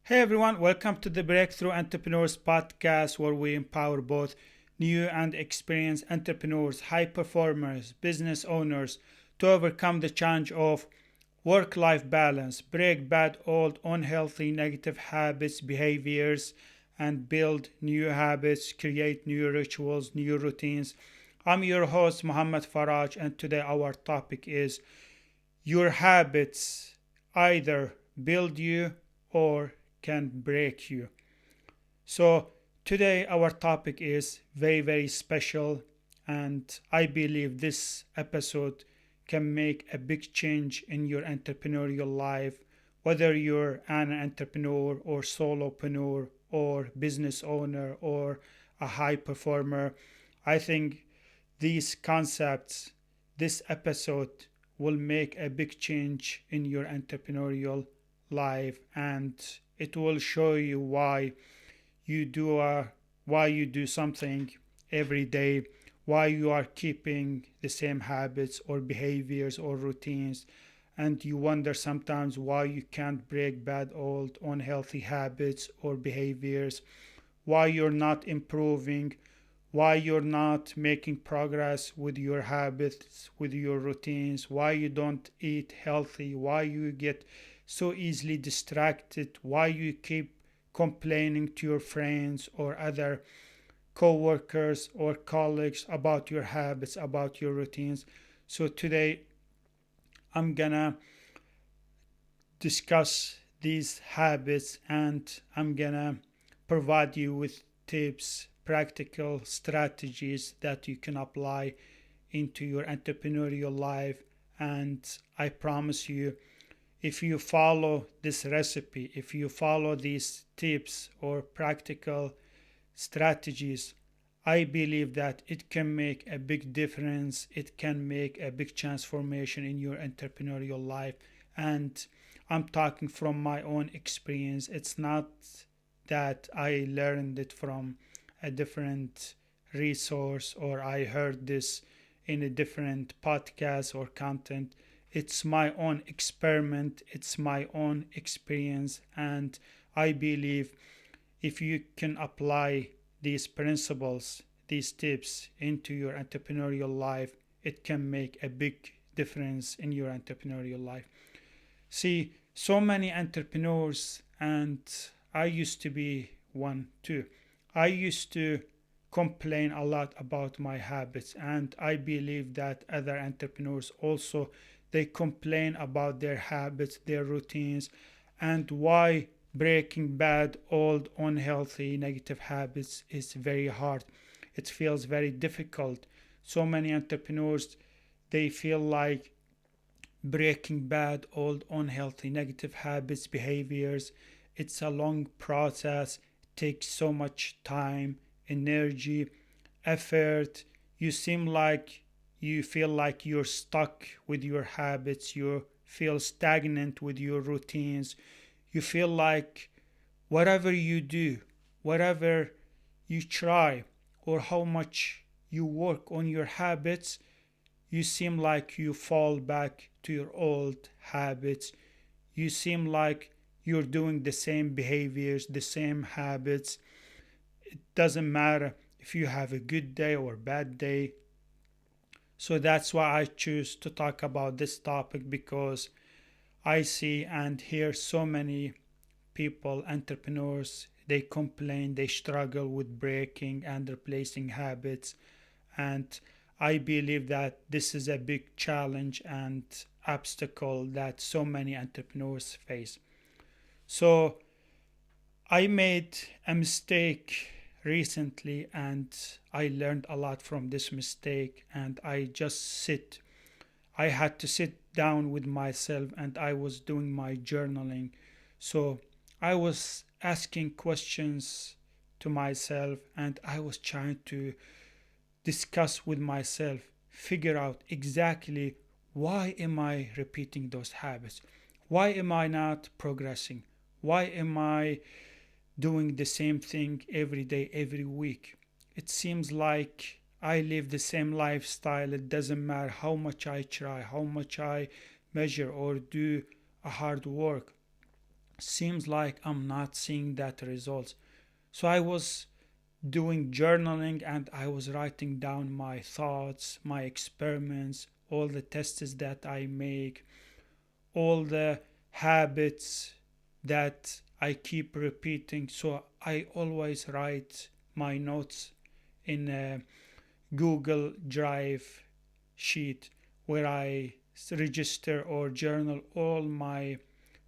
Hey everyone, welcome to the Breakthrough Entrepreneurs podcast where we empower both new and experienced entrepreneurs, high performers, business owners to overcome the challenge of work life balance, break bad, old, unhealthy, negative habits, behaviors, and build new habits, create new rituals, new routines. I'm your host, Muhammad Faraj, and today our topic is your habits either build you or can break you. So, today our topic is very special, and I believe this episode can make a big change in your entrepreneurial life, whether you're an entrepreneur or solopreneur or business owner or a high performer. I think these concepts, this episode will make a big change in your entrepreneurial life, and it will show you you do why you do something every day, why you are keeping the same habits or behaviors or routines, and you wonder sometimes why you can't break bad old unhealthy habits or behaviors, why you're not improving, why you're not making progress with your habits, with your routines, why you don't eat healthy, why you get so easily distracted, why you keep complaining to your friends or other co-workers or colleagues about your habits, about your routines. So today I'm gonna discuss these habits, and I'm gonna provide you with tips, practical strategies that you can apply into your entrepreneurial life. And I promise you, if you follow this recipe, if you follow these tips or practical strategies, I believe that it can make a big difference. It can make a big transformation in your entrepreneurial life. And I'm talking from my own experience. It's not that I learned it from a different resource or I heard this in a different podcast or content. It's my own experiment, it's my own experience, and I believe if you can apply these principles, these tips into your entrepreneurial life, it can make a big difference in your entrepreneurial life. See, so many entrepreneurs, and I used to be one too. I used to complain a lot about my habits, and I believe that other entrepreneurs also they complain about their habits, their routines, and why breaking bad, old, unhealthy, negative habits is very hard. It feels very difficult. So many entrepreneurs they feel like breaking bad, old, unhealthy, negative habits, behaviors. It's a long process, it takes so much time, energy, effort. You seem like you feel like you're stuck with your habits, you feel stagnant with your routines, you feel like whatever you do, whatever you try, or how much you work on your habits, you seem like you fall back to your old habits. You seem like you're doing the same behaviors, the same habits. It doesn't matter if you have a good day or bad day. So that's why I choose to talk about this topic, because I see and hear so many people, entrepreneurs, they complain, they struggle with breaking and replacing habits. And I believe that this is a big challenge and obstacle that so many entrepreneurs face. So I made a mistake recently, and I learned a lot from this mistake, and I had to sit down with myself, and I was doing my journaling. So I was asking questions to myself, and I was trying to discuss with myself, figure out exactly why am I repeating those habits? Why am I not progressing? Why am I doing the same thing every day, every week? It seems like I live the same lifestyle. It doesn't matter how much I try, how much I measure or do a hard work. seems like I'm not seeing that results. So I was doing journaling and I was writing down my thoughts, my experiments, all the tests that I make, all the habits that I keep repeating. So I always write my notes in a Google Drive sheet where I register or journal all my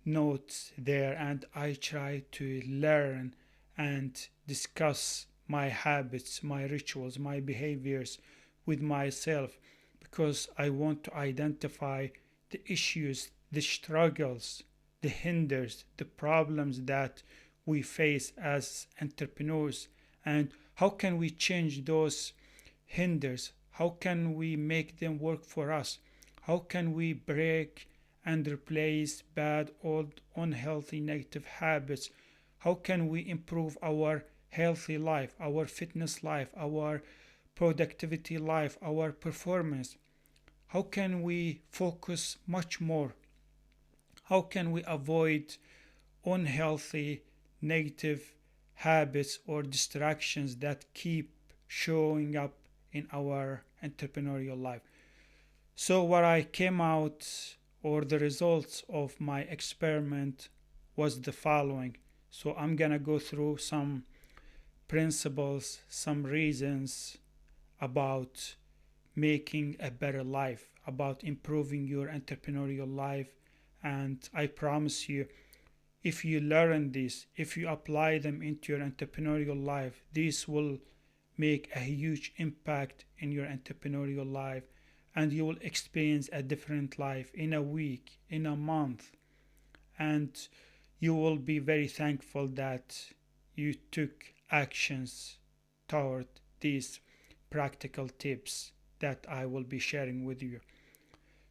notes there, and I try to learn and discuss my habits, my rituals, my behaviors with myself, because I want to identify the issues, the struggles, the hinders, the problems that we face as entrepreneurs, and how can we change those hinders? How can we make them work for us? How can we break and replace bad, old, unhealthy, negative habits? How can we improve our healthy life, our fitness life, our productivity life, our performance? How can we focus much more? How can we avoid unhealthy, negative habits or distractions that keep showing up in our entrepreneurial life? So, what I came out, or the results of my experiment, was the following. So, I'm gonna go through some principles, some reasons about making a better life, about improving your entrepreneurial life. And I promise you, if you learn this, if you apply them into your entrepreneurial life, this will make a huge impact in your entrepreneurial life, and you will experience a different life in a week, in a month, and you will be very thankful that you took actions toward these practical tips that I will be sharing with you.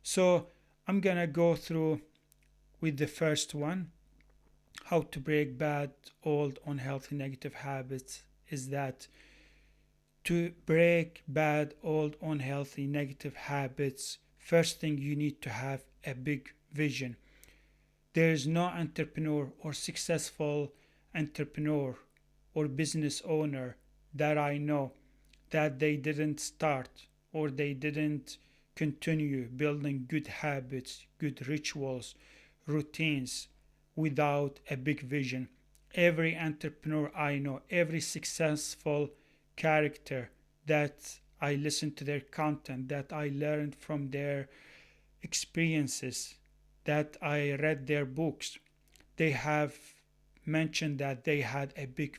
So I'm gonna go through with the first one. How to break bad, old, unhealthy, negative habits is that to break bad, old, unhealthy, negative habits, first thing you need to have a big vision. There is no entrepreneur or successful entrepreneur or business owner that I know that they didn't start or they didn't continue building good habits, good rituals, routines without a big vision. Every entrepreneur I know, every successful character that I listen to their content, that I learned from their experiences, that I read their books, they have mentioned that they had a big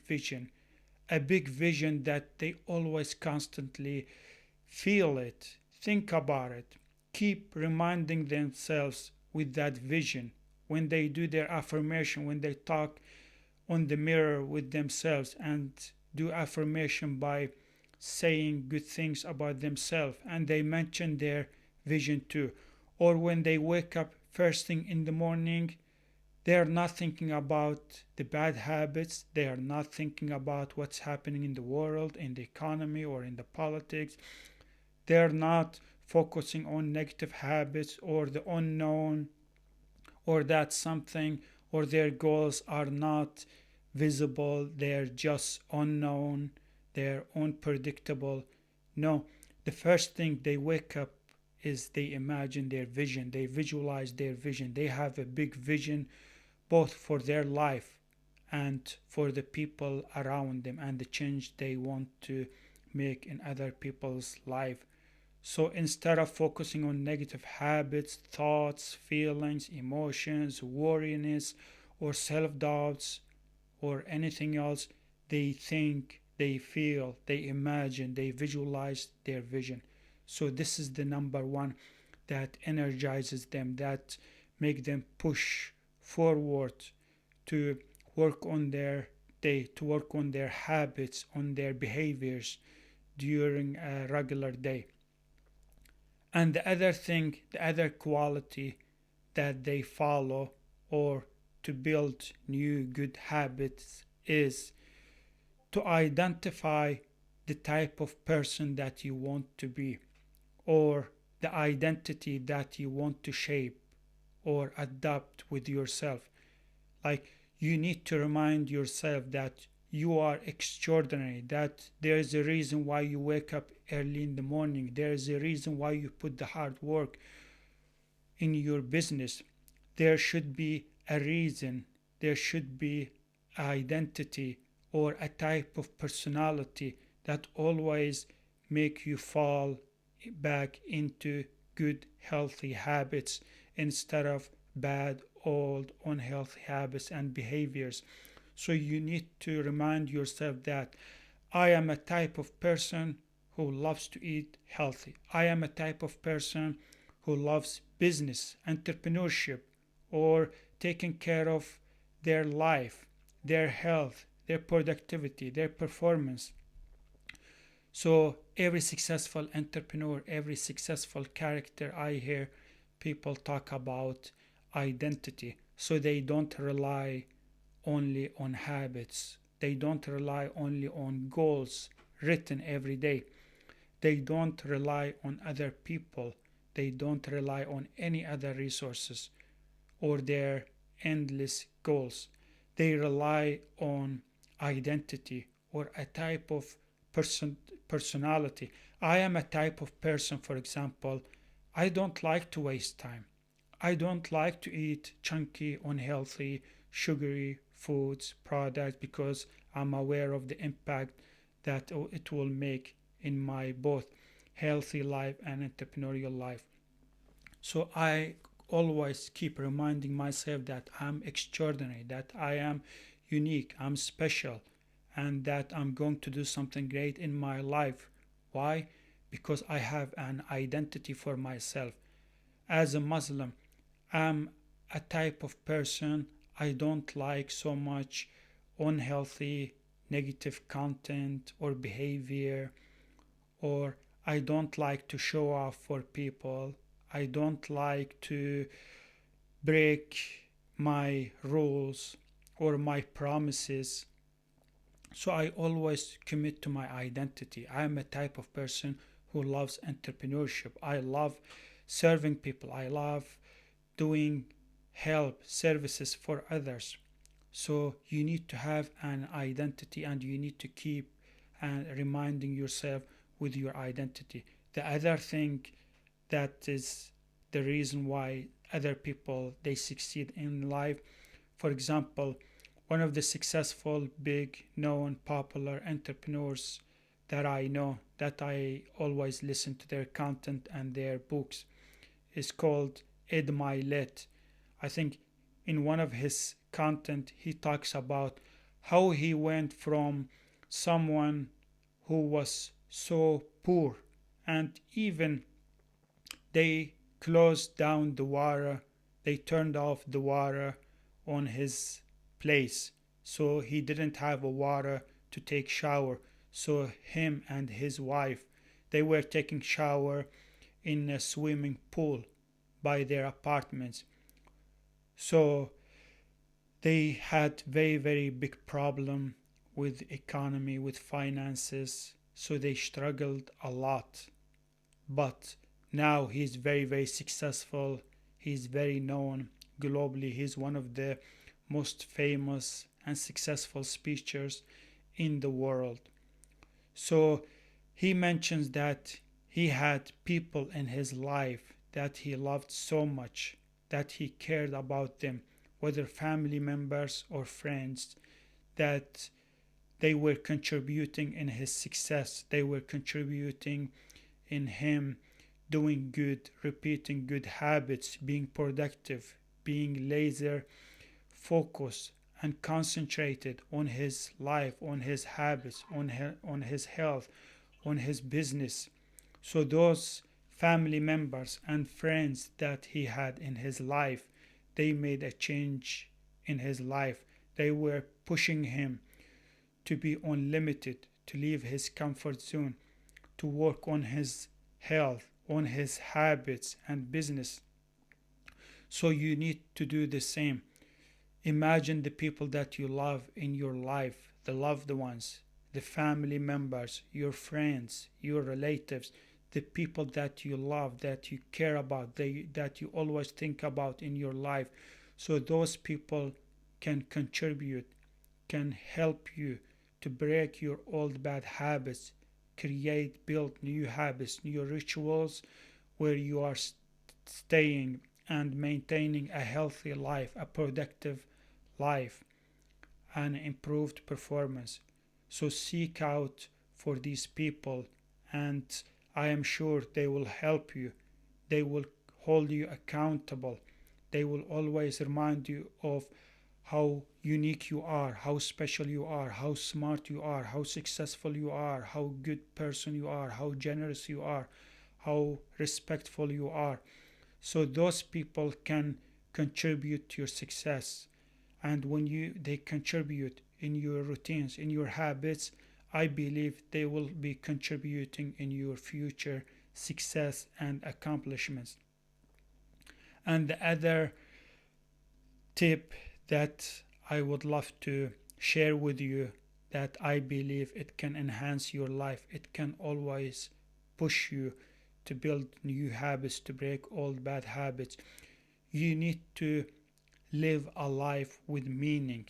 vision that they always constantly feel it, think about it, keep reminding themselves with that vision when they do their affirmation, when they talk on the mirror with themselves and do affirmation by saying good things about themselves, and they mention their vision too. Or when they wake up first thing in the morning, they are not thinking about the bad habits, they are not thinking about what's happening in the world, in the economy, or in the politics. They are not focusing on negative habits or the unknown, or that something, or their goals are not visible, they're just unknown, they're unpredictable. No, the first thing they wake up is they imagine their vision, they visualize their vision, they have a big vision both for their life and for the people around them and the change they want to make in other people's life. So instead of focusing on negative habits, thoughts, feelings, emotions, worriness, or self doubts, or anything else, they think, they feel, they imagine, they visualize their vision. So this is the number one that energizes them, that make them push forward to work on their day, to work on their habits, on their behaviors during a regular day. And the other thing, the other quality that they follow or to build new good habits is to identify the type of person that you want to be, or the identity that you want to shape or adapt with yourself. Like, you need to remind yourself that you are extraordinary, that there is a reason why you wake up early in the morning, there is a reason why you put the hard work in your business. There should be a reason, there should be identity or a type of personality that always make you fall back into good healthy habits instead of bad old unhealthy habits and behaviors. So you need to remind yourself that I am a type of person who loves to eat healthy. I am a type of person who loves business, entrepreneurship, or taking care of their life, their health, their productivity, their performance. So every successful entrepreneur, every successful character, I hear people talk about identity. So they don't rely only on habits. They don't rely only on goals written every day. They don't rely on other people. They don't rely on any other resources or their endless goals. They rely on identity or a type of personality. I am a type of person, for example, I don't like to waste time. I don't like to eat chunky, unhealthy, sugary foods, products, because I'm aware of the impact that it will make in my both healthy life and entrepreneurial life. So I always keep reminding myself that I'm extraordinary, that I am unique, I'm special, and that I'm going to do something great in my life. Why? Because I have an identity for myself. As a Muslim, I'm a type of person, I don't like so much unhealthy, negative content or behavior, or I don't like to show off for people. I don't like to break my rules or my promises. So I always commit to my identity. I am a type of person who loves entrepreneurship. I love serving people. I love doing help services for others. So you need to have an identity and you need to keep and reminding yourself with your identity. The other thing that is the reason why other people they succeed in life, for example, one of the successful big known popular entrepreneurs that I know, that I always listen to their content and their books, is called Ed Mylett. I think in one of his content he talks about how he went from someone who was so poor, and even they closed down the water, they turned off the water on his place, so he didn't have a water to take shower. So him and his wife, they were taking shower in a swimming pool by their apartments. So they had very big problem with economy, with finances, so they struggled a lot. But now he's very successful. He's very known globally. He's one of the most famous and successful speakers in the world. So he mentions that he had people in his life that he loved so much, that he cared about them, whether family members or friends, that they were contributing in his success. They were contributing in him doing good, repeating good habits, being productive, being laser focused and concentrated on his life, on his habits, on his health, on his business. So those family members and friends that he had in his life, they made a change in his life. They were pushing him to be unlimited, to leave his comfort zone, to work on his health, on his habits and business. So you need to do the same. Imagine the people that you love in your life, the loved ones, the family members, your friends, your relatives, the people that you love, that you care about, that you always think about in your life. So those people can contribute, can help you to break your old bad habits, build new habits, new rituals where you are staying and maintaining a healthy life, a productive life, and improved performance. So seek out for these people, and I am sure they will help you. They will hold you accountable. They will always remind you of how unique you are, how special you are, how smart you are, how successful you are, how good person you are, how generous you are, how respectful you are. So those people can contribute to your success. And when they contribute in your routines, in your habits, I believe they will be contributing in your future success and accomplishments. And the other tip that I would love to share with you, that I believe it can enhance your life, it can always push you to build new habits, to break old bad habits. You need to live a life with meaning,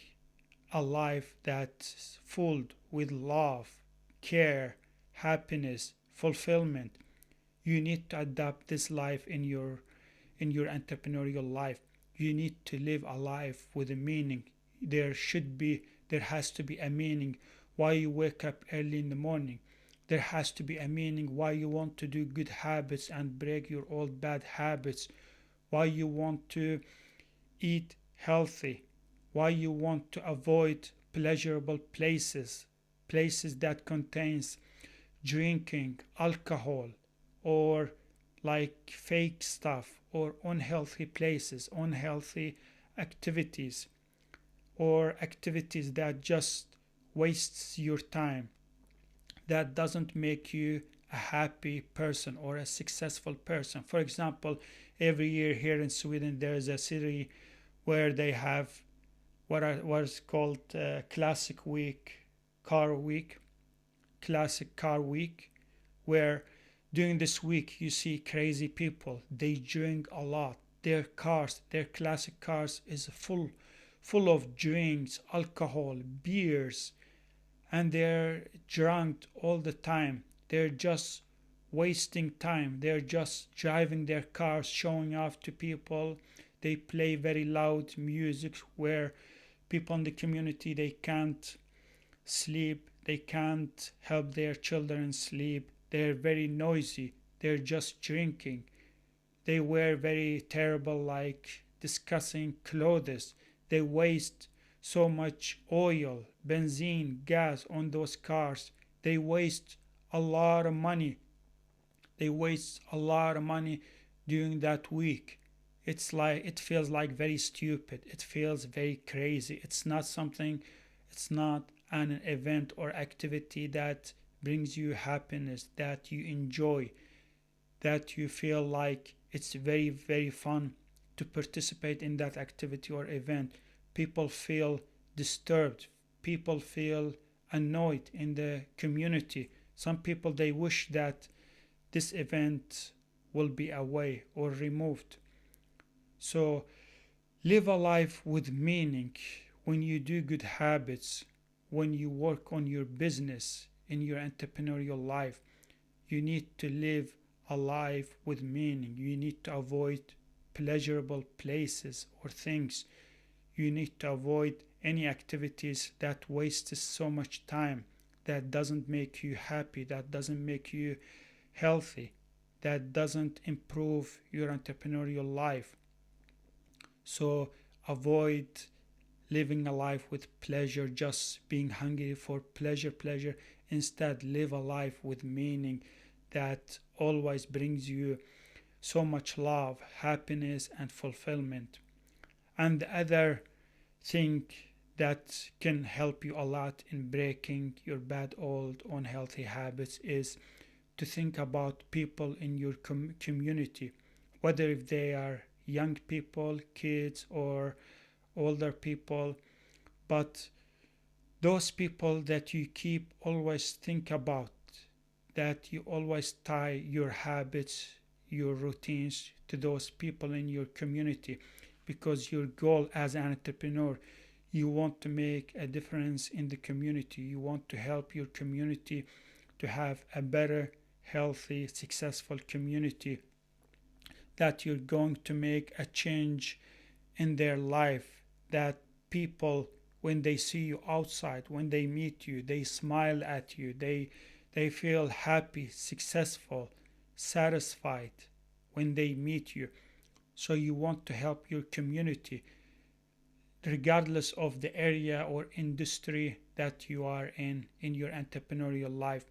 a life that's filled with love, care, happiness, fulfillment. You need to adapt this life in your entrepreneurial life. You need to live a life with a meaning. There has to be a meaning why you wake up early in the morning. There has to be a meaning why you want to do good habits and break your old bad habits, why you want to eat healthy, why you want to avoid pleasurable places that contains drinking, alcohol, or like fake stuff, or unhealthy places, unhealthy activities, or activities that just wastes your time, that doesn't make you a happy person or a successful person. For example, every year here in Sweden there is a city where they have what is called classic week, car week, classic car week, where during this week you see crazy people. They drink a lot. Their cars, their classic cars, is full of drinks, alcohol, beers, and they're drunk all the time. They're just wasting time. They're just driving their cars, showing off to people. They play very loud music where people in the community, they can't sleep, they can't help their children sleep. They're very noisy. They're just drinking. They wear very terrible, like disgusting clothes. They waste so much oil, benzene, gas on those cars. They waste a lot of money. They waste a lot of money during that week. It feels like very stupid. It feels very crazy. It's not an event or activity that brings you happiness, that you enjoy, that you feel like it's very, very fun to participate in that activity or event. People feel disturbed. People feel annoyed in the community. Some people, they wish that this event will be away or removed. So live a life with meaning. When you do good habits, when you work on your business, in your entrepreneurial life, you need to live a life with meaning. You need to avoid pleasurable places or things. You need to avoid any activities that wastes so much time, that doesn't make you happy, that doesn't make you healthy, that doesn't improve your entrepreneurial life. So avoid living a life with pleasure, just being hungry for pleasure. Instead, live a life with meaning that always brings you so much love, happiness, and fulfillment. And the other thing that can help you a lot in breaking your bad old unhealthy habits is to think about people in your community, whether if they are young people, kids, or older people. But those people that you keep always think about, that you always tie your habits, your routines to those people in your community, because your goal as an entrepreneur, You want to make a difference in the community. You want to help your community to have a better, healthy, successful community, that you're going to make a change in their life, that people, when they see you outside, when they meet you, they smile at you, they feel happy, successful, satisfied when they meet you. So you want to help your community regardless of the area or industry that you are in your entrepreneurial life.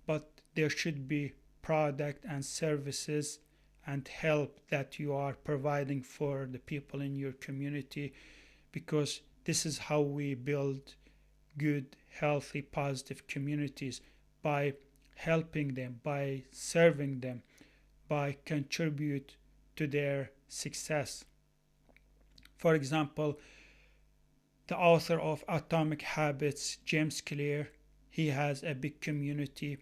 But there should be product and services and help that you are providing for the people in your community, because this is how we build good, healthy, positive communities, by helping them, by serving them, by contribute to their success. For example, the author of Atomic Habits, James Clear, he has a big community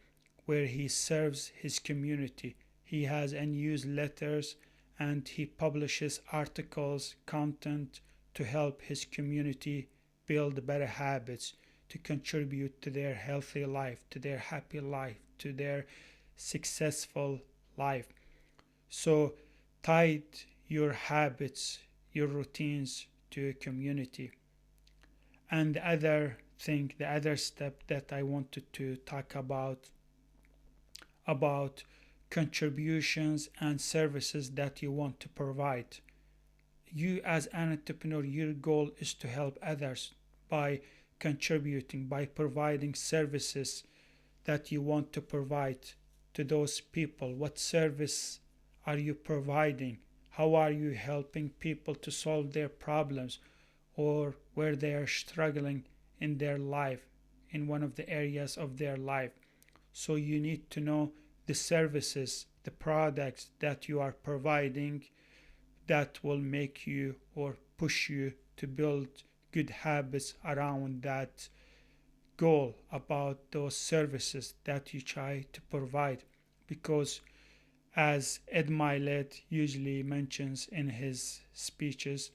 where he serves his community. He has a newsletters and he publishes articles, content to help his community build better habits, to contribute to their healthy life, to their happy life, to their successful life. So tie your habits, your routines to a community. And the other thing, the other step that I wanted to talk about contributions and services that you want to provide. You as an entrepreneur, your goal is to help others by contributing, by providing services that you want to provide to those people. What service are you providing? How are you helping people to solve their problems, or where they are struggling in their life, in one of the areas of their life? So you need to know the services, the products that you are providing that will make you or push you to build good habits around that goal, about those services that you try to provide. Because as Ed Mylett usually mentions in his speeches,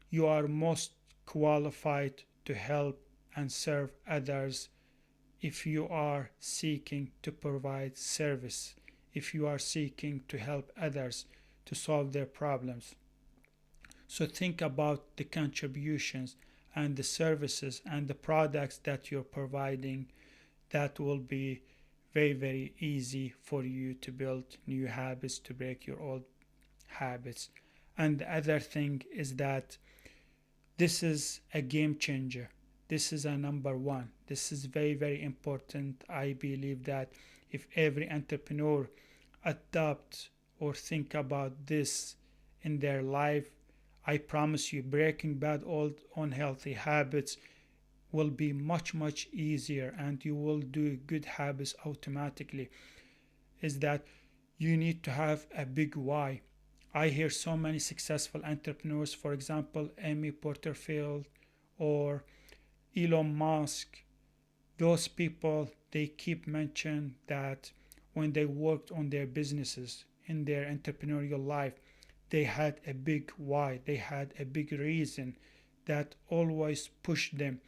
you are most qualified to help and serve others if you are seeking to provide service, if you are seeking to help others to solve their problems. So think about the contributions and the services and the products that you're providing. That will be very, very easy for you to build new habits, to break your old habits. And the other thing is that this is a game changer. This is a number one. This is very, very important. I believe that if every entrepreneur adopt or think about this in their life, I promise you, breaking bad old unhealthy habits will be much, much easier, and you will do good habits automatically. Is that you need to have a big why. I hear so many successful entrepreneurs, for example, Amy Porterfield or Elon Musk. Those people, they keep mentioning that when they worked on their businesses in their entrepreneurial life, they had a big why, they had a big reason that always pushed them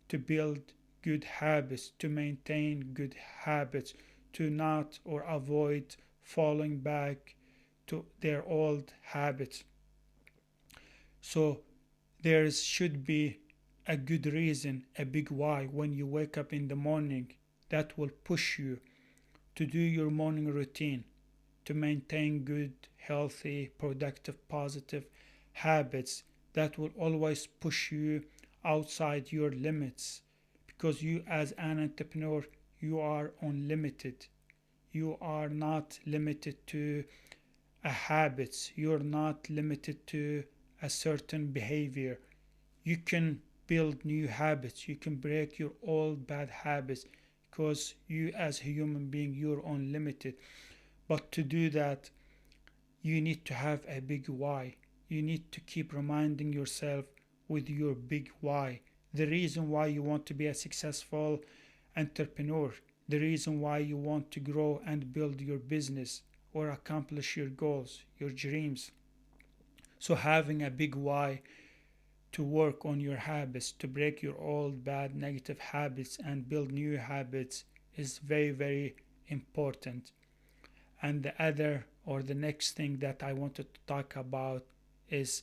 to build good habits, to maintain good habits, to not or avoid falling back to their old habits. So there should be a good reason, a big why when you wake up in the morning, that will push you to do your morning routine, to maintain good, healthy, productive, positive habits that will always push you outside your limits. Because you as an entrepreneur, you are unlimited. You are not limited to a habits. You're not limited to a certain behavior. You can build new habits. You can break your old bad habits, because you as a human being, you're unlimited. But to do that, you need to have a big why. You need to keep reminding yourself with your big why. The reason why you want to be a successful entrepreneur, the reason why you want to grow and build your business or accomplish your goals, your dreams. So having a big why to work on your habits, to break your old bad negative habits and build new habits is very, very important. And the other or the next thing that I wanted to talk about is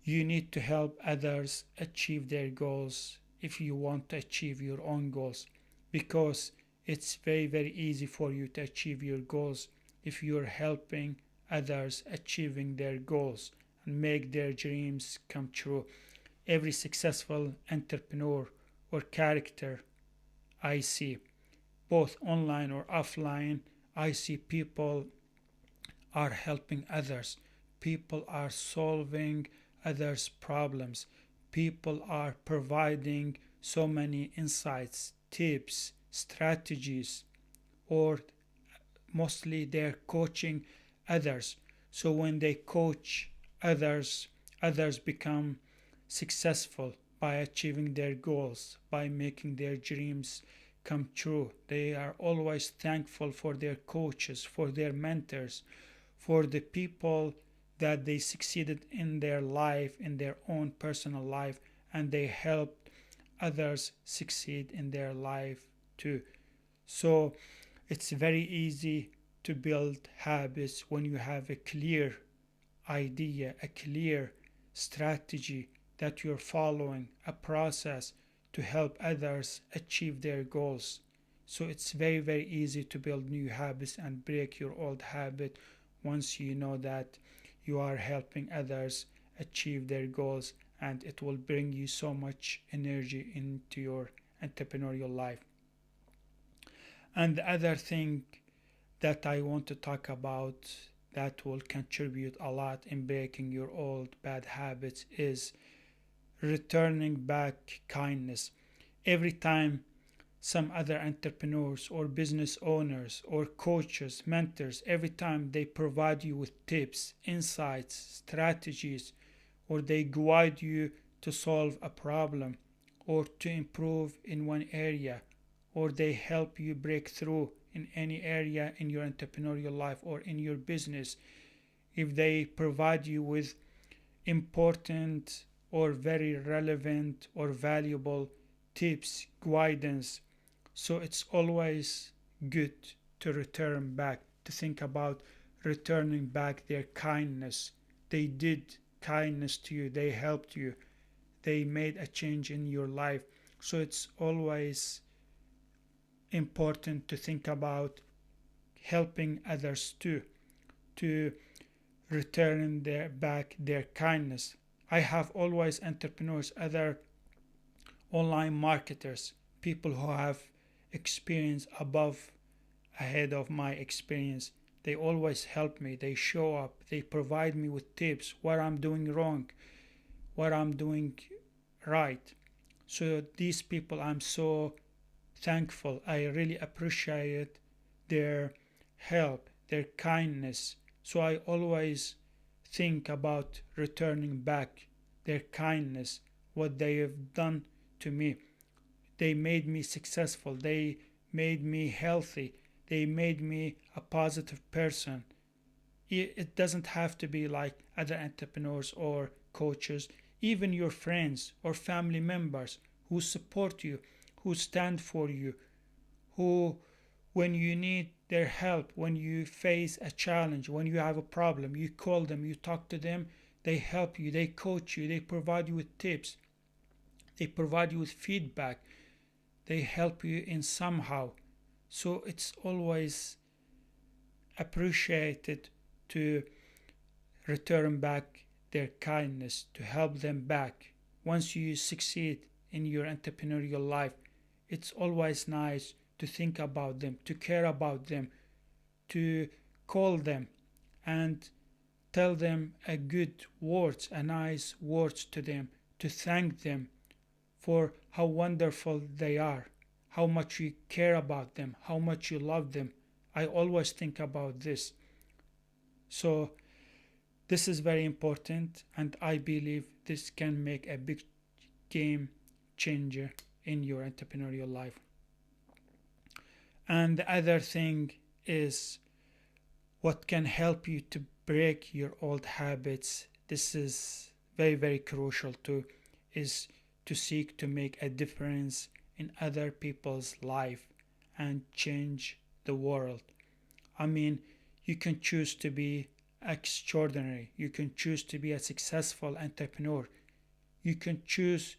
you need to help others achieve their goals if you want to achieve your own goals, because it's very, very easy for you to achieve your goals if you're helping others achieving their goals and make their dreams come true. Every successful entrepreneur or character I see, both online or offline, I see people are helping others. People are solving others' problems. People are providing so many insights, tips, strategies, or mostly they're coaching others. So when they coach others, others become successful by achieving their goals, by making their dreams come true. They are always thankful for their coaches, for their mentors, for the people that they succeeded in their life, in their own personal life, and they helped others succeed in their life too. So it's very easy to build habits when you have a clear idea, a clear strategy that you're following, a process to help others achieve their goals. So it's very, very easy to build new habits and break your old habit once you know that you are helping others achieve their goals, and it will bring you so much energy into your entrepreneurial life. And the other thing that I want to talk about that will contribute a lot in breaking your old bad habits is returning back kindness. Every time some other entrepreneurs or business owners or coaches, mentors, every time they provide you with tips, insights, strategies, or they guide you to solve a problem or to improve in one area, or they help you break through in any area in your entrepreneurial life or in your business, if they provide you with important or very relevant or valuable tips, guidance, so it's always good to return back, to think about returning back their kindness. They did kindness to you, they helped you, they made a change in your life. So it's always important to think about helping others too, to return back their kindness. I have always entrepreneurs, other online marketers, people who have experience above, ahead of my experience. They always help me, they show up, they provide me with tips, what I'm doing wrong, what I'm doing right. So these people, I'm so thankful. I really appreciate their help, their kindness. So I always think about returning back their kindness, what they have done to me. They made me successful, they made me healthy, they made me a positive person. It doesn't have to be like other entrepreneurs or coaches, even your friends or family members who support you, who stand for you, who, when you need their help, when you face a challenge, when you have a problem, you call them, you talk to them, they help you, they coach you, they provide you with tips, they provide you with feedback, they help you in somehow. So it's always appreciated to return back their kindness, to help them back. Once you succeed in your entrepreneurial life, it's always nice to think about them, to care about them, to call them and tell them a good words, a nice words to them, to thank them for how wonderful they are, how much you care about them, how much you love them. I always think about this. So this is very important, and I believe this can make a big game changer in your entrepreneurial life. And the other thing is what can help you to break your old habits. This is very, very crucial too. is to seek to make a difference in other people's life and change the world. I mean, you can choose to be extraordinary. You can choose to be a successful entrepreneur. You can choose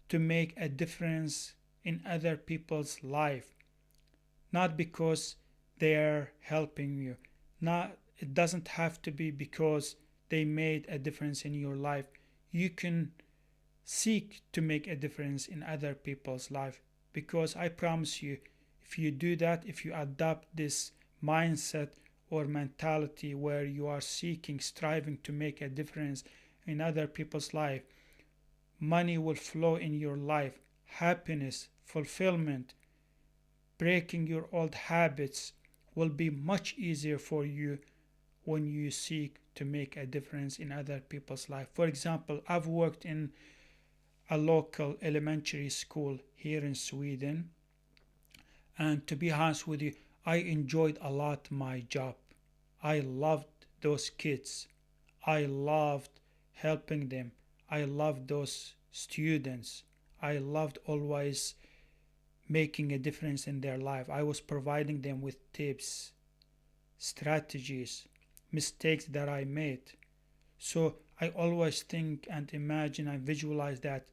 to make a difference in other people's life, not because they are helping you. Not it doesn't have to be because they made a difference in your life. You can seek to make a difference in other people's life, because I promise you, if you do that, if you adopt this mindset or mentality where you are seeking, striving to make a difference in other people's life, money will flow in your life, happiness, fulfillment, breaking your old habits will be much easier for you when you seek to make a difference in other people's life. For example, I've worked in a local elementary school here in Sweden, and to be honest with you, I enjoyed a lot my job. I loved those kids. I loved helping them. I loved those students. I loved always making a difference in their life. I was providing them with tips, strategies, mistakes that I made. So I always think and imagine and visualize that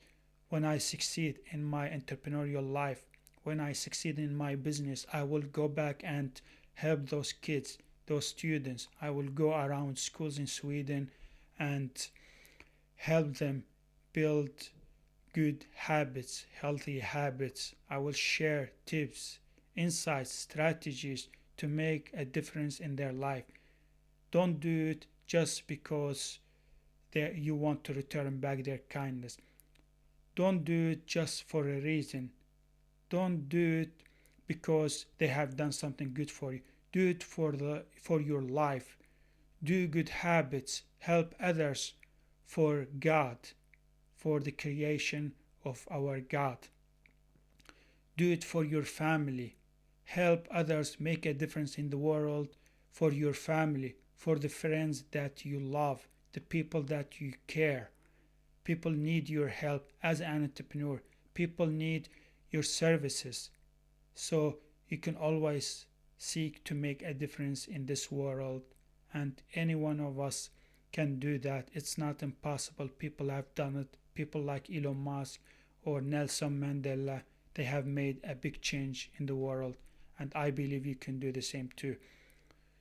when I succeed in my entrepreneurial life, when I succeed in my business, I will go back and help those kids, those students. I will go around schools in Sweden and help them build good habits, healthy habits. I will share tips, insights, strategies to make a difference in their life. Don't do it just because you want to return back their kindness. Don't do it just for a reason. Don't do it because they have done something good for you. Do it for your life. Do good habits. Help others for God, for the creation of our God. Do it for your family. Help others make a difference in the world for your family, for the friends that you love, the people that you care. People need your help as an entrepreneur. People need your services. So you can always seek to make a difference in this world, and any one of us can do that. It's not impossible. People have done it. People like Elon Musk or Nelson Mandela, they have made a big change in the world, and I believe you can do the same too.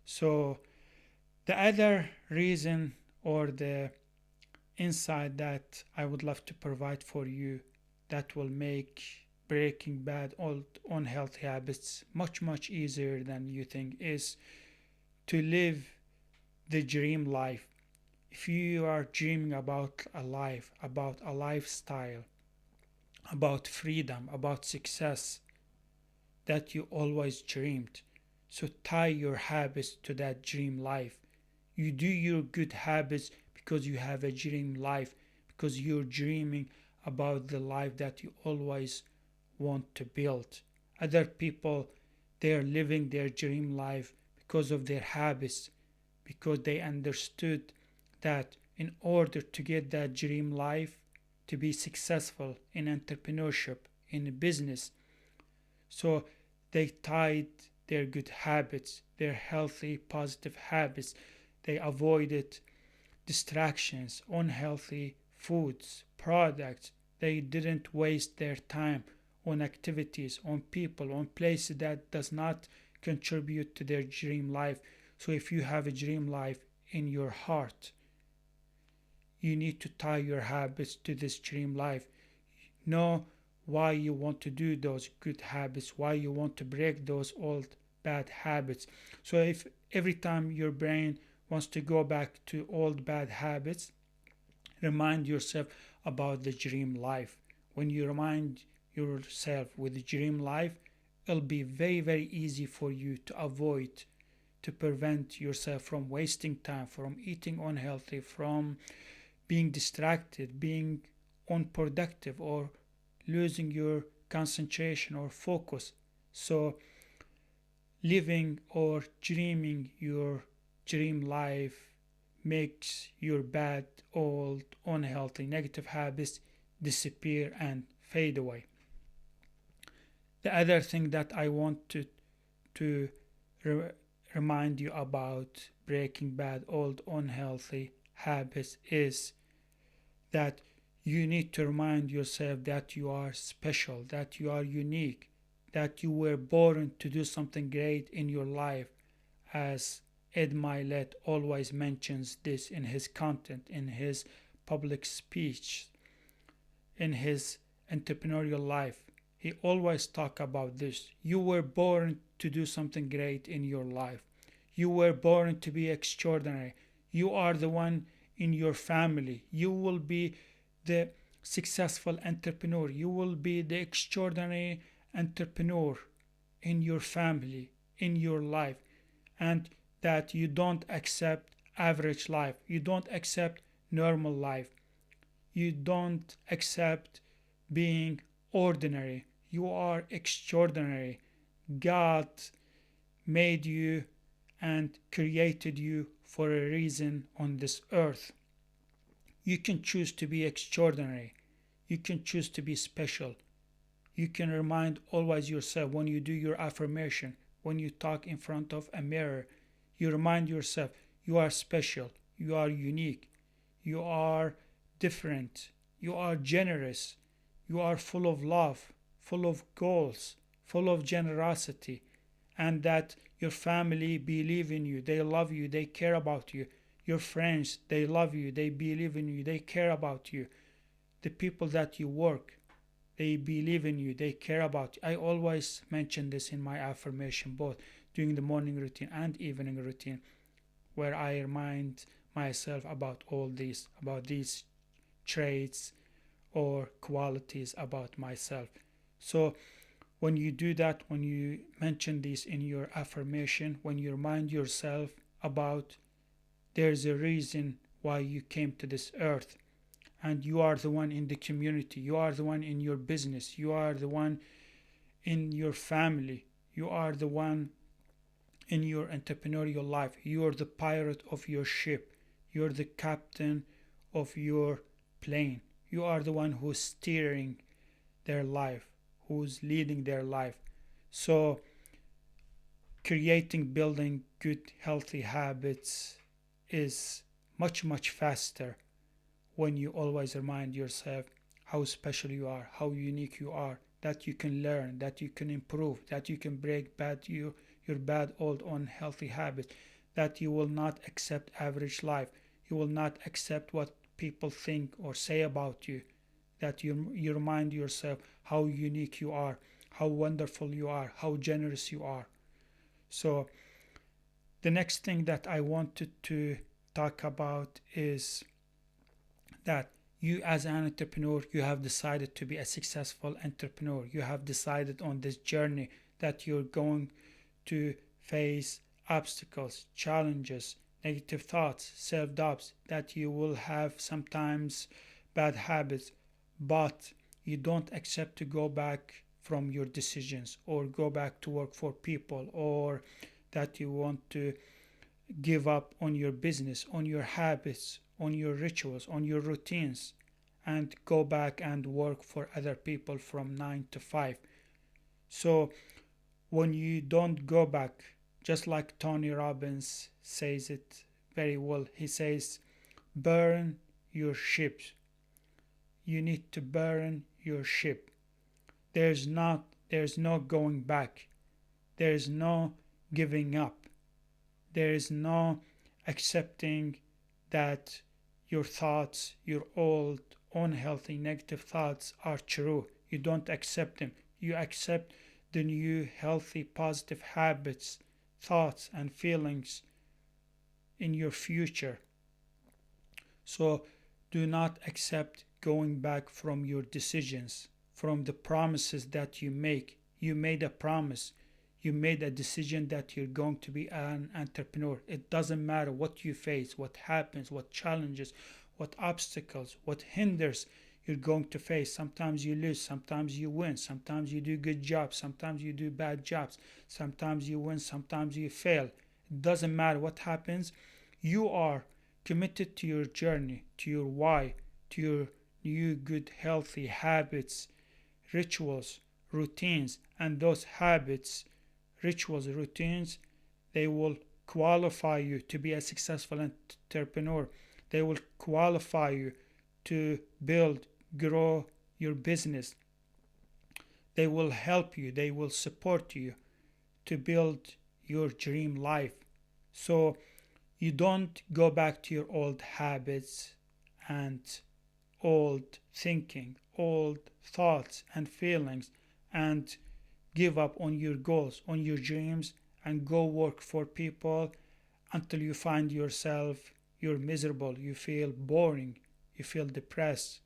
So the other reason or the insight that I would love to provide for you that will make breaking bad old unhealthy habits much easier than you think is to live the dream life. If you are dreaming about a life, about a lifestyle, about freedom, about success that you always dreamed, so tie your habits to that dream life. You do your good habits because you have a dream life, because you're dreaming about the life that you always want to build. Other people, they are living their dream life because of their habits, because they understood that in order to get that dream life, to be successful in entrepreneurship, in business, so they tied their good habits, their healthy, positive habits. They avoided distractions, unhealthy foods, products. They didn't waste their time on activities, on people, on places that does not contribute to their dream life. So if you have a dream life in your heart, you need to tie your habits to this dream life. Know why you want to do those good habits, why you want to break those old bad habits. So if every time your brain wants to go back to old bad habits, remind yourself about the dream life. When you remind yourself with the dream life, it'll be very easy for you to avoid, to prevent yourself from wasting time, from eating unhealthy, from being distracted, being unproductive, or losing your concentration or focus. So living or dreaming your dream life makes your bad, old, unhealthy, negative habits disappear and fade away. The other thing that I want to re- remind you about breaking bad old unhealthy habits is that you need to remind yourself that you are special, that you are unique, that you were born to do something great in your life, as Ed Milet always mentions this in his content, in his public speech, in his entrepreneurial life. He always talk about this. You were born to do something great in your life. You were born to be extraordinary. You are the one in your family. You will be the successful entrepreneur. You will be the extraordinary entrepreneur in your family, in your life. And that you don't accept average life. You don't accept normal life. You don't accept being ordinary. You are extraordinary. God made you and created you for a reason on this earth. You can choose to be extraordinary. You can choose to be special. You can remind always yourself when you do your affirmation, when you talk in front of a mirror, you remind yourself you are special, you are unique, you are different, you are generous, you are full of love, full of goals, full of generosity, and that your family believe in you, they love you, they care about you. Your friends, they love you, they believe in you, they care about you. The people that you work, they believe in you, they care about you. I always mention this in my affirmation, both during the morning routine and evening routine, where I remind myself about all these, about these traits or qualities about myself. So when you do that, when you mention this in your affirmation, when you remind yourself about there's a reason why you came to this earth, and you are the one in the community, you are the one in your business, you are the one in your family, you are the one in your entrepreneurial life, you are the pilot of your ship, you're the captain of your plane, you are the one who's steering their life, who's leading their life. So building good healthy habits is much faster when you always remind yourself how special you are, how unique you are, that you can learn, that you can improve, that you can break your bad old unhealthy habits, that you will not accept average life, you will not accept what people think or say about you, that you remind yourself how unique you are, how wonderful you are, how generous you are. So the next thing that I wanted to talk about is that you as an entrepreneur, you have decided to be a successful entrepreneur. You have decided on this journey that you're going to face obstacles, challenges, negative thoughts, self-doubts, that you will have sometimes bad habits, but you don't accept to go back from your decisions or go back to work for people, or that you want to give up on your business, on your habits, on your rituals, on your routines, and go back and work for other people from 9 to 5. So when you don't go back, just like Tony Robbins says it very well, he says, burn your ships. You need to burn your ship. There's no going back. There's no giving up. There is no accepting that your thoughts, your old, unhealthy, negative thoughts are true. You don't accept them. You accept the new, healthy, positive habits, thoughts, and feelings in your future. So do not accept going back from your decisions, from the promises that you make. You made a promise. You made a decision that you're going to be an entrepreneur. It doesn't matter what you face, what happens, what challenges, what obstacles, what hinders you're going to face. Sometimes you lose, sometimes you win, sometimes you do good jobs, sometimes you do bad jobs, sometimes you win, sometimes you fail. It doesn't matter what happens. You are committed to your journey, to your why, to your new good healthy habits, rituals, routines, and those habits, rituals, routines, they will qualify you to be a successful entrepreneur. They will qualify you to build, grow your business. They will help you, they will support you to build your dream life. So you don't go back to your old habits and old thinking, old thoughts and feelings, and give up on your goals, on your dreams, and go work for people until you find yourself you're miserable, you feel boring, you feel depressed,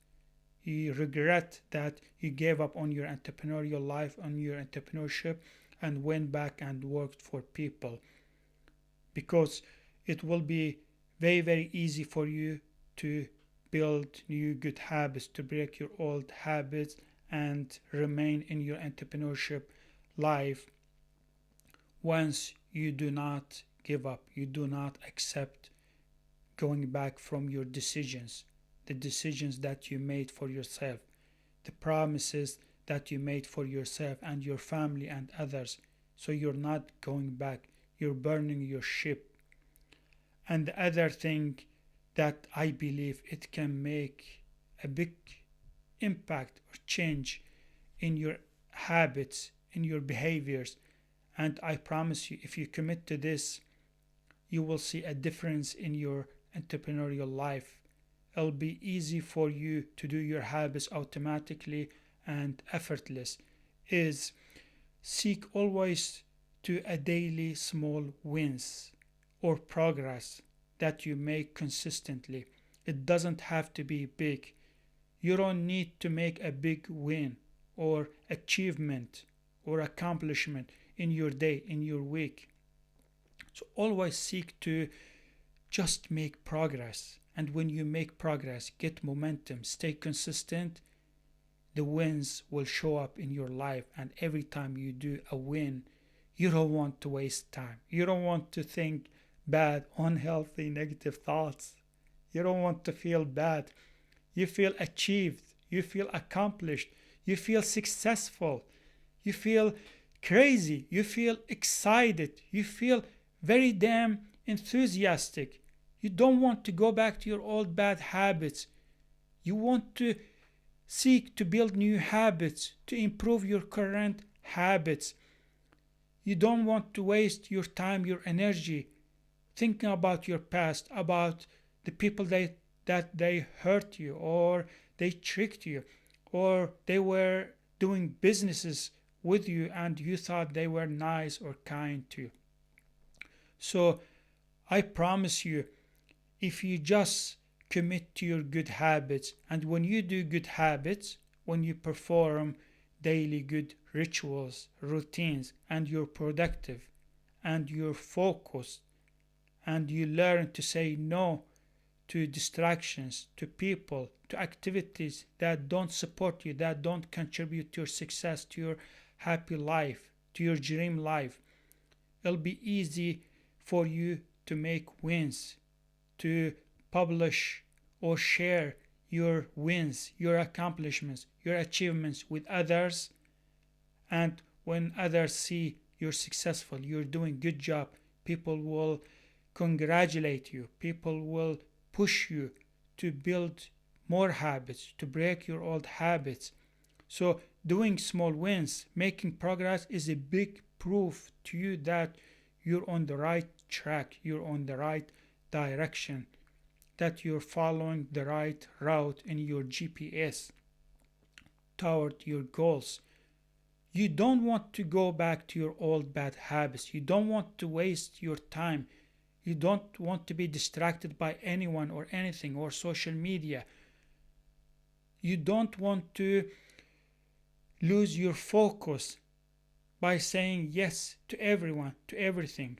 you regret that you gave up on your entrepreneurial life, on your entrepreneurship, and went back and worked for people, because it will be very, very easy for you to build new good habits, to break your old habits and remain in your entrepreneurship life once you do not give up, you do not accept going back from your decisions, the decisions that you made for yourself, the promises that you made for yourself and your family and others. So you're not going back, you're burning your ship. And the other thing that I believe it can make a big impact or change in your habits, in your behaviors. And I promise you, if you commit to this, you will see a difference in your entrepreneurial life. It'll be easy for you to do your habits automatically and effortless. Is seek always to a daily small wins or progress that you make consistently. It doesn't have to be big. You don't need to make a big win or achievement or accomplishment in your day, in your week. So always seek to just make progress. And when you make progress, get momentum, stay consistent, the wins will show up in your life. And every time you do a win, you don't want to waste time. You don't want to think bad, unhealthy, negative thoughts. You don't want to feel bad. You feel achieved. You feel accomplished. You feel successful. You feel crazy. You feel excited. You feel very damn enthusiastic. You don't want to go back to your old bad habits. You want to seek to build new habits, to improve your current habits. You don't want to waste your time, your energy, thinking about your past, about the people that they hurt you, or they tricked you, or they were doing businesses with you and you thought they were nice or kind to you. So I promise you, if you just commit to your good habits, and when you do good habits, when you perform daily good rituals, routines, and you're productive and you're focused, and you learn to say no to distractions, to people, to activities that don't support you, that don't contribute to your success, to your happy life, to your dream life, it'll be easy for you to make wins, to publish or share your wins, your accomplishments, your achievements with others. And when others see you're successful, you're doing good job, people will congratulate you. People will push you to build more habits, to break your old habits. So doing small wins, making progress is a big proof to you that you're on the right track, you're on the right direction, that you're following the right route in your GPS toward your goals. You don't want to go back to your old bad habits. You don't want to waste your time. You don't want to be distracted by anyone or anything or social media. You don't want to lose your focus by saying yes to everyone, to everything.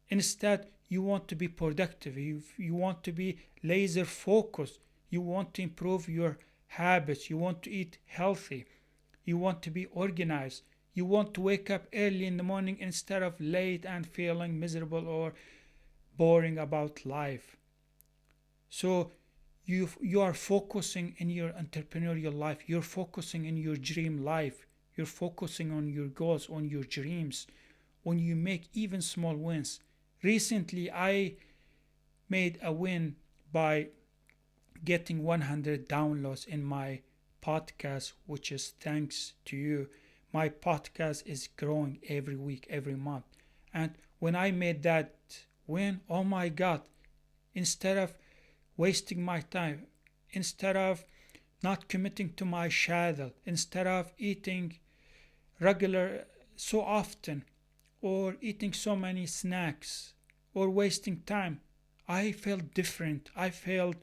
Instead, you want to be productive. You want to be laser focused. You want to improve your habits. You want to eat healthy. You want to be organized. You want to wake up early in the morning instead of late and feeling miserable or boring about life. So You are focusing in your entrepreneurial life, you're focusing in your dream life, you're focusing on your goals, on your dreams. When you make even small wins, recently I made a win by getting 100 downloads in my podcast, which is thanks to you. My podcast is growing every week, every month. And when I made that win, oh my God, instead of wasting my time, instead of not committing to my schedule, instead of eating regular so often, or eating so many snacks, or wasting time, I felt different. I felt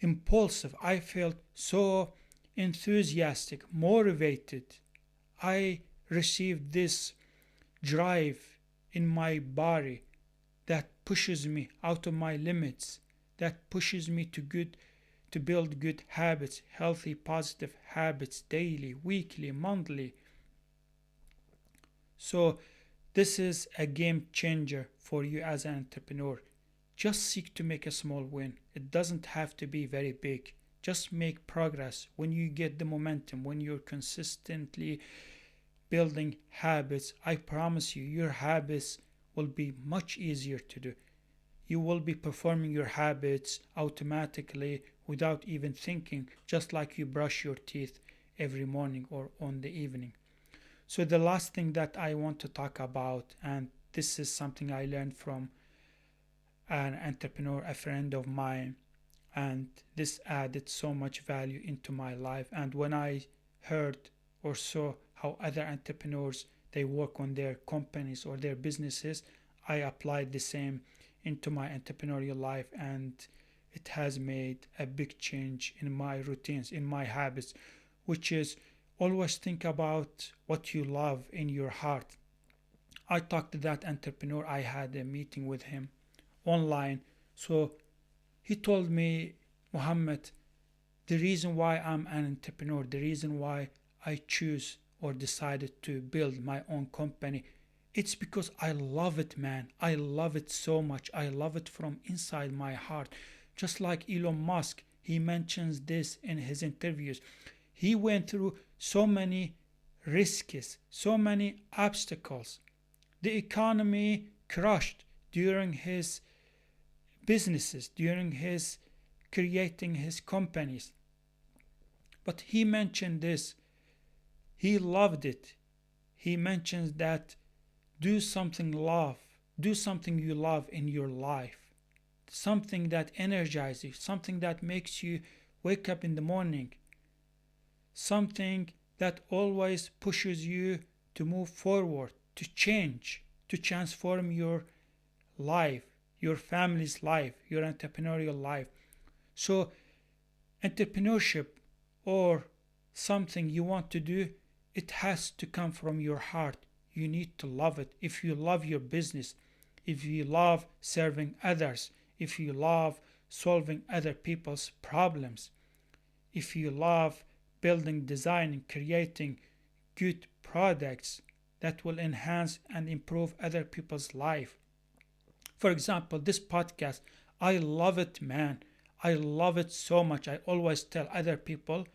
impulsive. I felt so enthusiastic, motivated. I received this drive in my body that pushes me out of my limits, that pushes me to build good habits, healthy, positive habits daily, weekly, monthly. So this is a game changer for you as an entrepreneur. Just seek to make a small win. It doesn't have to be very big. Just make progress. When you get the momentum, when you're consistently building habits, I promise you, your habits will be much easier to do. You will be performing your habits automatically without even thinking, just like you brush your teeth every morning or on the evening. So, the last thing that I want to talk about, and this is something I learned from an entrepreneur, a friend of mine, and this added so much value into my life. And when I heard or saw how other entrepreneurs they work on their companies or their businesses, I applied the same into my entrepreneurial life, and it has made a big change in my routines, in my habits, which is always think about what you love in your heart. I talked to that entrepreneur, I had a meeting with him online. So he told me, Muhammad, the reason why I'm an entrepreneur, the reason why I choose or decided to build my own company, it's because I love it, man. I love it so much. I love it from inside my heart. Just like Elon Musk, he mentions this in his interviews. He went through so many risks, so many obstacles. The economy crashed during his businesses, during his creating his companies. But he mentioned this. He loved it. He mentions that do something you love in your life. Something that energizes you, something that makes you wake up in the morning. Something that always pushes you to move forward, to change, to transform your life, your family's life, your entrepreneurial life. So, entrepreneurship or something you want to do, it has to come from your heart. You need to love it. If you love your business, if you love serving others, if you love solving other people's problems, if you love building, designing, creating good products that will enhance and improve other people's life. For example, this podcast, I love it, man. I love it so much. I always tell other people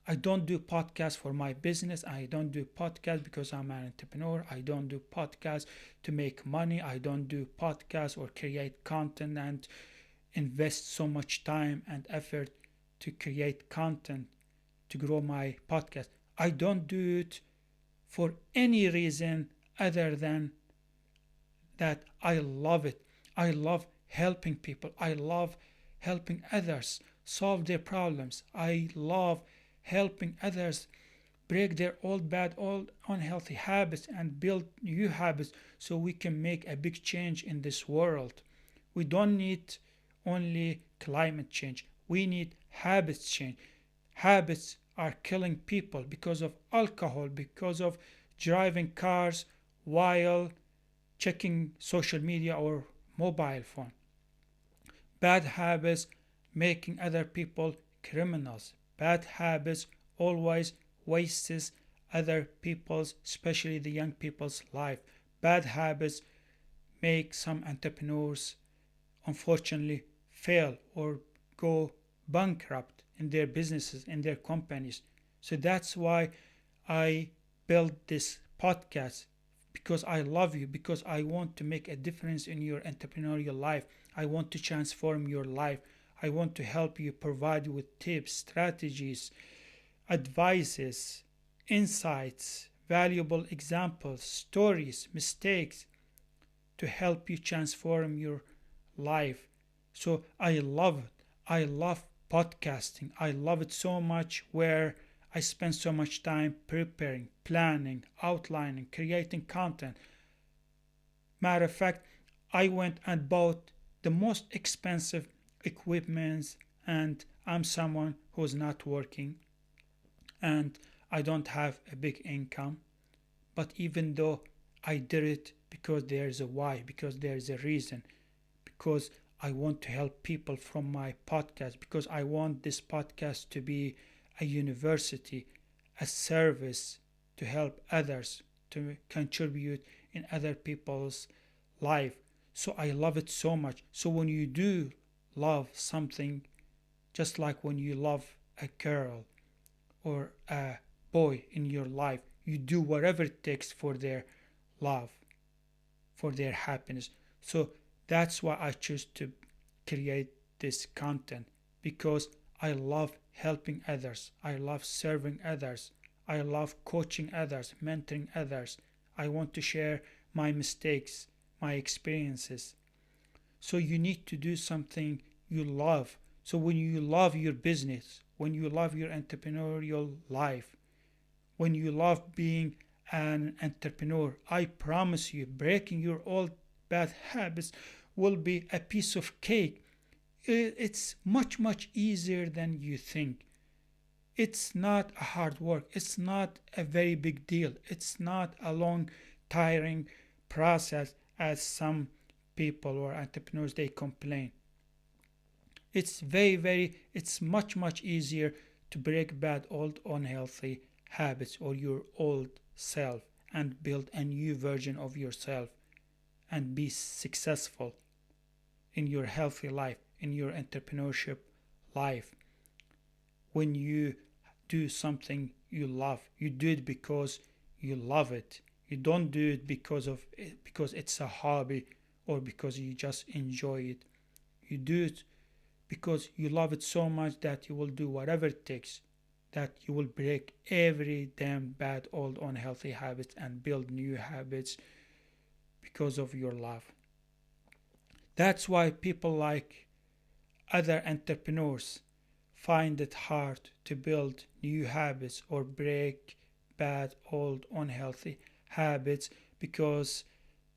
I don't do podcasts for my business. I don't do podcasts because I'm an entrepreneur. I don't do podcasts to make money. I don't do podcasts or create content and invest so much time and effort to create content to grow my podcast. I don't do it for any reason other than that I love it. I love helping people. I love helping others solve their problems. I love helping others break their old bad, old unhealthy habits and build new habits so we can make a big change in this world. We don't need only climate change. We need habits change. Habits are killing people because of alcohol, because of driving cars while checking social media or mobile phone. Bad habits making other people criminals. Bad habits always wastes other people's, especially the young people's life. Bad habits make some entrepreneurs unfortunately fail or go bankrupt in their businesses, in their companies. So that's why I built this podcast, because I love you, because I want to make a difference in your entrepreneurial life. I want to transform your life. I want to help you, provide you with tips, strategies, advices, insights, valuable examples, stories, mistakes to help you transform your life. So I love it. I love podcasting. I love it so much, where I spend so much time preparing, planning, outlining, creating content. Matter of fact, I went and bought the most expensive equipments, and I'm someone who's not working and I don't have a big income. But even though I did it, because there's a why, because there's a reason, because I want to help people from my podcast, because I want this podcast to be a university, a service to help others, to contribute in other people's life. So I love it so much. So when you do love something, just like when you love a girl or a boy in your life, you do whatever it takes for their love, for their happiness. So that's why I choose to create this content, because I love helping others. I love serving others. I love coaching others, mentoring others. I want to share my mistakes, my experiences. So you need to do something you love. So when you love your business, when you love your entrepreneurial life, when you love being an entrepreneur, I promise you, breaking your old bad habits will be a piece of cake. It's much, much easier than you think. It's not a hard work. It's not a very big deal. It's not a long, tiring process as some people or entrepreneurs they complain. It's much, much easier to break bad old unhealthy habits or your old self and build a new version of yourself and be successful in your healthy life, in your entrepreneurship life. When you do something you love, you do it because you love it. You don't do it because it's a hobby or because you just enjoy it. You do it because you love it so much that you will do whatever it takes, that you will break every damn bad old unhealthy habits and build new habits because of your love. That's why people like other entrepreneurs find it hard to build new habits or break bad old unhealthy habits, because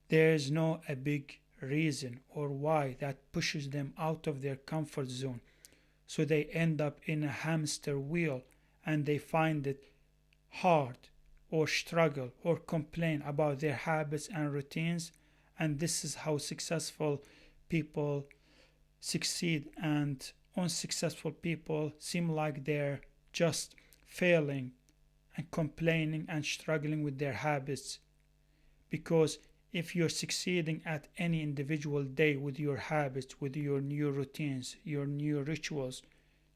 there's no a big reason or why that pushes them out of their comfort zone. So they end up in a hamster wheel and they find it hard or struggle or complain about their habits and routines. And this is how successful people succeed, and unsuccessful people seem like they're just failing and complaining and struggling with their habits. Because if you're succeeding at any individual day with your habits, with your new routines, your new rituals,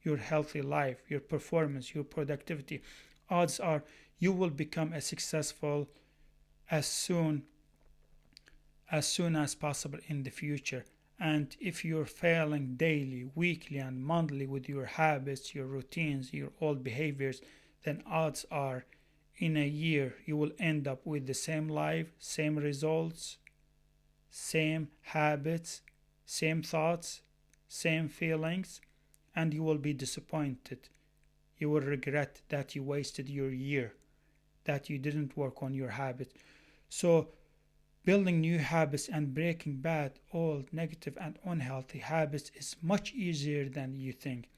your healthy life, your performance, your productivity, odds are you will become as successful as soon as possible in the future. And if you're failing daily, weekly, and monthly with your habits, your routines, your old behaviors, then odds are in a year you will end up with the same life, same results, same habits, same thoughts, same feelings, and you will be disappointed. You will regret that you wasted your year, that you didn't work on your habit. So building new habits and breaking bad, old, negative, and unhealthy habits is much easier than you think.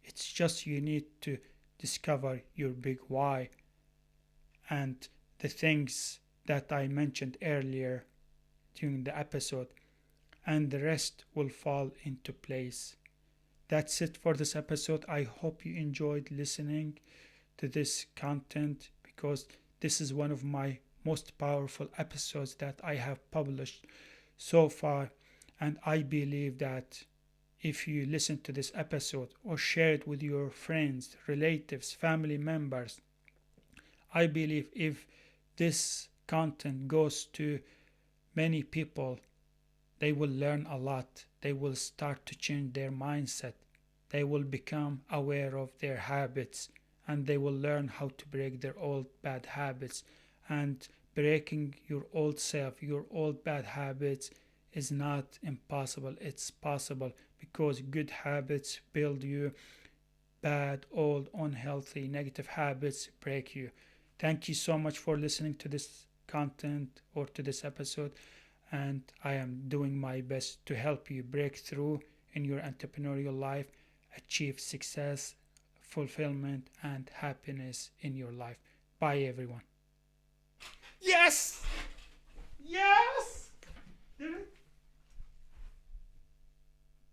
It's just you need to discover your big why and the things that I mentioned earlier during the episode, and the rest will fall into place. That's it for this episode. I hope you enjoyed listening to this content, because this is one of my most powerful episodes that I have published so far, and I believe that if you listen to this episode or share it with your friends, relatives, family members. I believe if this content goes to many people, they will learn a lot. They will start to change their mindset. They will become aware of their habits, and they will learn how to break their old bad habits. And breaking your old self, your old bad habits is not impossible. It's possible because good habits build you, bad, old, unhealthy, negative habits break you. Thank you so much for listening to this content or to this episode. And I am doing my best to help you break through in your entrepreneurial life, achieve success, fulfillment, and happiness in your life. Bye, everyone. Yes!